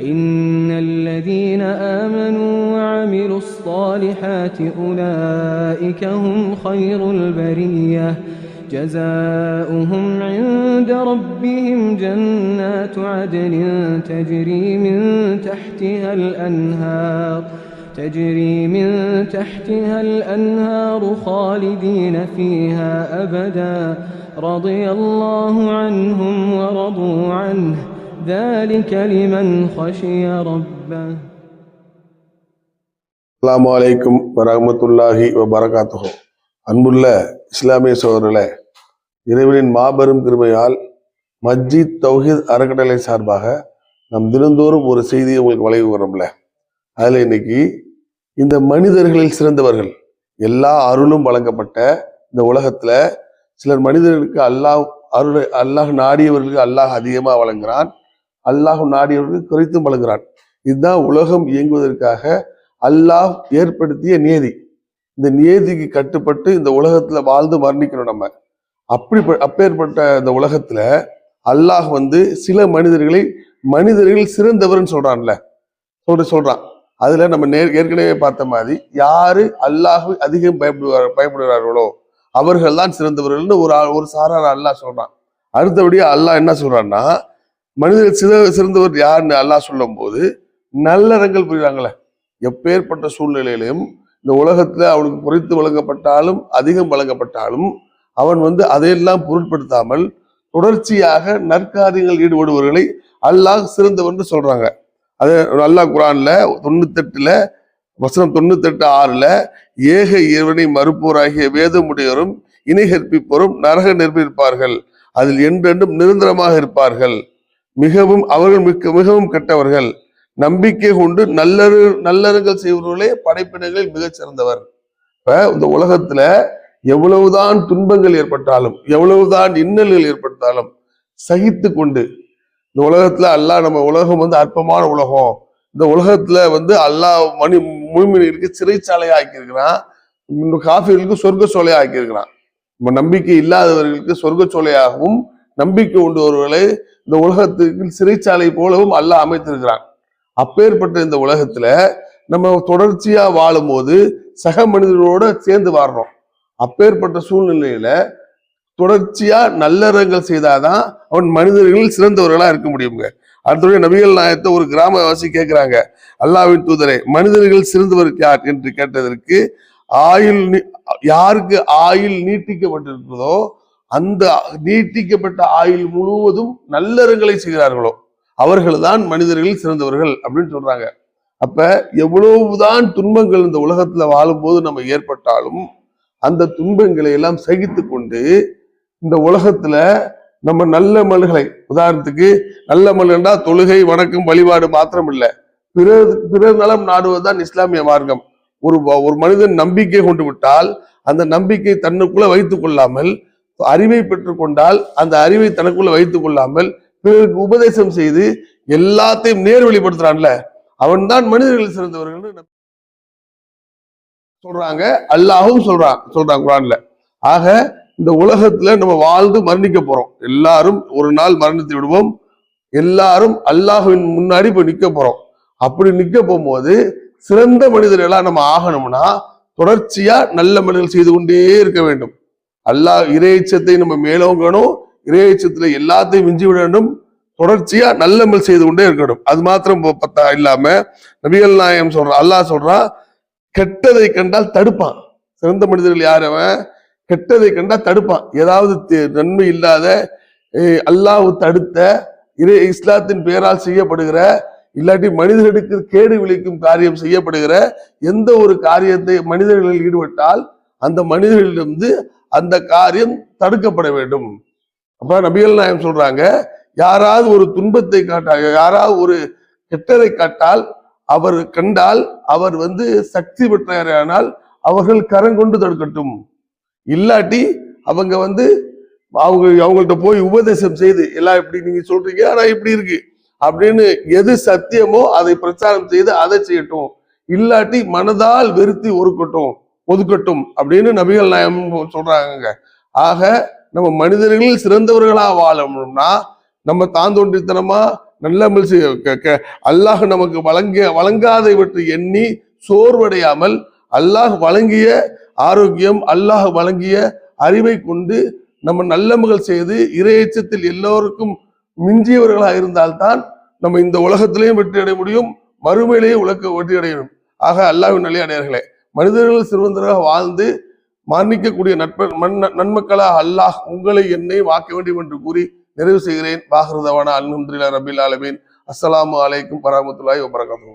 إن الذين آمنوا وعملوا الصالحات أولئك هم خير البرية جزاؤهم عند ربهم جنات عدن تجري من تحتها الأنهار خالدين فيها أبدا رضي الله عنهم ورضوا عنه ذلك لمن خشي ربه. அஸ்ஸலாமு அலைக்கும் வரஹ்மத்துல்லாஹி வபரகாத்துஹு. அன்புள்ள இஸ்லாமிய சகோதரர்களே, இறைவனின் மாபெரும் கிருபையால் மஸ்ஜித் தௌஹீத் அறக்கட்டளை சார்பாக நம் தினந்தோறும் ஒரு செய்தியை உங்களுக்கு வழங்குகிறோம்ல. அதுல இன்னைக்கு இந்த மனிதர்களில் சிறந்தவர்கள், எல்லா அருளும் வழங்கப்பட்ட இந்த உலகத்துல சிலர் மனிதர்களுக்கு அல்லாஹ் நாடியவர்களுக்கு அல்லாஹ் அதிகமா வழங்குகிறான், அல்லாஹ் நாடியவர்களுக்கு குறைத்தும் வழங்குகிறான். இதுதான் உலகம் இயங்குவதற்காக அல்லாஹ் ஏற்படுத்திய நியதி. இந்த நியதிக்கு கட்டுப்பட்டு இந்த உலகத்துல வாழ்ந்து மரணிக்கணும் நம்ம. அப்பேற்பட்ட இந்த உலகத்துல அல்லாஹ் சில மனிதர்கள் சிறந்தவர்னு சொல்றான். அதுல நம்ம ஏற்கனவே பார்த்த மாதிரி யாரு அல்லாஹ் அதிகம் பயப்படுகிறார்களோ அவர்கள் தான் சிறந்தவர்கள்னு ஒரு சாரார அல்லாஹ் சொல்றான். அடுத்தபடியா அல்லாஹ் என்ன சொல்றான்னா, மனிதர்கள் சிறந்தவர் யாருன்னு அல்லாஹ் சொல்லும் போது நல்லறங்கள் புரியுறாங்களே. எப்பேற்பட்ட சூழ்நிலையிலும் இந்த உலகத்துல அவனுக்கு குறைத்து வழங்கப்பட்டாலும் அதிகம் வழங்கப்பட்டாலும் அவன் அதையெல்லாம் பொருட்படுத்தாமல் தொடர்ச்சியாக நற்காரியங்கள் ஈடுபடுபவர்களை அல்லாஹ் சிறந்தவன் சொல்றாங்க. அது அல்லாஹ் குர்ஆன்ல 98:6 ஏக இறைவனை மறுப்போராகிய வேதமுடையோரும் இணை கற்பிப்போரும் நரக நெருப்பிருப்பார்கள், அதில் என்றென்றும் நிரந்தரமாக இருப்பார்கள், அவர்கள் மிகவும் கெட்டவர்கள், நம்பிக்கை கொண்டு நல்லறங்கள் செய்வர்களே படைப்பினங்களில் மிகச் சிறந்தவர். இப்ப இந்த உலகத்துல எவ்வளவுதான் துன்பங்கள் ஏற்பட்டாலும் எவ்வளவுதான் இன்னல்கள் ஏற்பட்டாலும் சகித்து கொண்டு இந்த உலகத்துல அல்லாஹ் நம்ம உலகம் அற்பமான உலகம், இந்த உலகத்துல அல்லாஹ் முஃமினீன்களுக்கு சிறைச்சாலையா ஆக்கியிருக்கிறான், காஃபிர்களுக்கு சொர்க்க சோலையா ஆக்கியிருக்கிறான். நம்ம நம்பிக்கை இல்லாதவர்களுக்கு சொர்க்க சோலையாகவும் நம்பிக்கை கொண்டவர்களை இந்த உலகத்துக்கு சிறைச்சாலை போலவும் அல்லாஹ் அமைத்திருக்கிறான். அப்பேற்பட்ட இந்த உலகத்துல நம்ம தொடர்ச்சியா வாழும் போது சக மனிதர்களோட சேர்ந்து வாடுறோம். அப்பேற்பட்ட சூழ்நிலையில தொடர்ச்சியா நல்லறங்கள் செய்தாதான் அவன் மனிதர்களில் சிறந்தவர்களா இருக்க முடியுங்க. அடுத்த நபிகள் நாயகத்தை ஒரு கிராமவாசி கேட்கிறாங்க, அல்லாஹ்வின் தூதரே, மனிதர்கள் சிறந்தவர் யார் என்று கேட்டதற்கு, யாருக்கு ஆயுள் நீட்டிக்கப்பட்டிருக்கிறதோ அந்த நீட்டிக்கப்பட்ட ஆயுள் முழுவதும் நல்லறங்களை செய்கிறார்களோ அவர்கள் தான் மனிதர்கள் சிறந்தவர்கள் அப்படின்னு சொல்றாங்க. அப்ப எவ்வளவுதான் துன்பங்கள் இந்த உலகத்துல வாழும்போது நம்ம ஏற்பட்டாலும் அந்த துன்பங்களை எல்லாம் சகித்து கொண்டு இந்த உலகத்துல நம்ம நல்ல மல்களை, உதாரணத்துக்கு நல்ல மல்கண்டா தொழுகை வணக்கம் வழிபாடு மாத்திரம் இல்லை, பிறர் நலம் நாடுவதுதான் இஸ்லாமிய மார்க்கம். ஒரு மனிதன் நம்பிக்கை கொண்டு விட்டால் அந்த நம்பிக்கை தன்னுக்குள்ள வைத்துக் கொள்ளாமல், அறிவை பெற்றுக் கொண்டால் அந்த அறிவை தனக்குள்ள வைத்துக் கொள்ளாமல் பிறருக்கு உபதேசம் செய்து எல்லாத்தையும் நேர்வழிப்படுத்துறான்ல, அவன் தான் மனிதர்கள் சிறந்தவர்கள் சொல்றாங்க. அல்லாஹும் சொல்றான் குர்ஆன்ல. ஆக இந்த உலகத்துல நம்ம வாழ்ந்து மரணிக்க போறோம். எல்லாரும் ஒரு நாள் மரணித்து விடுவோம். எல்லாரும் அல்லாஹ்வின் முன்னாடி போய் நிக்க போறோம். அப்படி நிக்க போகும்போது சிறந்த மனிதர்களா நம்ம ஆகணும்னா தொடர்ச்சியா நல்ல மனிதர்கள் செய்து கொண்டே இருக்க வேண்டும். அல்லாஹ் இறைச்சத்தை நம்ம மேலோங்கணும், இறைச்சத்துல எல்லாத்தையும் மிஞ்சி விட வேண்டும், தொடர்ச்சியா நல்லமல் செய்து கொண்டே இருக்கணும். அது மாத்திரம் இல்லாம நபிகள் நாயகம் அல்லாஹ் சொல்றான், கெட்டதை கண்டால் தடுப்பான். சிறந்த மனிதர்கள் யாரவன் கெட்டதை கண்டா தடுப்பான். ஏதாவது நன்மை இல்லாத அல்லாஹ் தடுத்த இஸ்லாத்தின் பெயரால் செய்யப்படுகிற, இல்லாட்டி மனிதர்களுக்கு கேடு விளைக்கும் காரியம் செய்யப்படுகிற எந்த ஒரு காரியத்தை மனிதர்கள் ஈடுபட்டால் அந்த மனிதர்களிலிருந்து அந்த காரியம் தடுக்கப்பட வேண்டும். அப்ப நபிகள் நாயகம் சொல்றாங்க, யாராவது ஒரு துன்பத்தை காட்டால், யாராவது ஒரு கெட்டதை காட்டால் அவர் கண்டால் அவர் சக்தி பெற்றானால் அவர்கள் கரங்கொண்டு தடுக்கட்டும், இல்லாட்டி அவங்க அவங்கள்ட்ட போய் உபதேசம் செய்து, எல்லாம் இப்படி நீங்க சொல்றீங்க ஆனா இப்படி இருக்கு அப்படின்னு எது சத்தியமோ அதை பிரச்சாரம் செய்து அதை செய்யட்டும், இல்லாட்டி மனதால் வெறுத்தி ஒதுக்கட்டும் அப்படின்னு நபிகள் நாயகம் சொல்றாங்க. ஆக நம்ம மனிதர்களில் சிறந்தவர்களா வாழணும்னா நம்ம தாந்தோன்றித்தனமா நல்லமல் செய்ய அல்லாஹ் நமக்கு வழங்காதை பற்றி எண்ணி சோர்வடையாமல் அல்லாஹ் வழங்கிய ஆரோக்கியம், அல்லாஹ் வழங்கிய அறிவை கொண்டு நம்ம நல்லமல்கள் செய்து இறையச்சத்தில் எல்லோருக்கும் மிஞ்சியவர்களாக இருந்தால்தான் நம்ம இந்த உலகத்திலையும் வெற்றி அடைய முடியும், மறுமையிலேயே வெற்றி அடையணும். ஆக அல்லாஹ்வின் நல்லடியார்களே, மனிதர்கள் சிறுவந்தராக வாழ்ந்து மரணிக்கக்கூடிய நன்மக்களாக அல்லாஹ் உங்களை என்னை வாக்க வேண்டும் என்று கூறி நிறைவு செய்கிறேன். பாஹ்ருதவானா அல்ஹம்துலில்லாஹி ரப்பில் ஆலமீன். அஸ்ஸலாமு அலைக்கும் வரஹ்மத்துல்லாஹி வபரகாத்துஹு.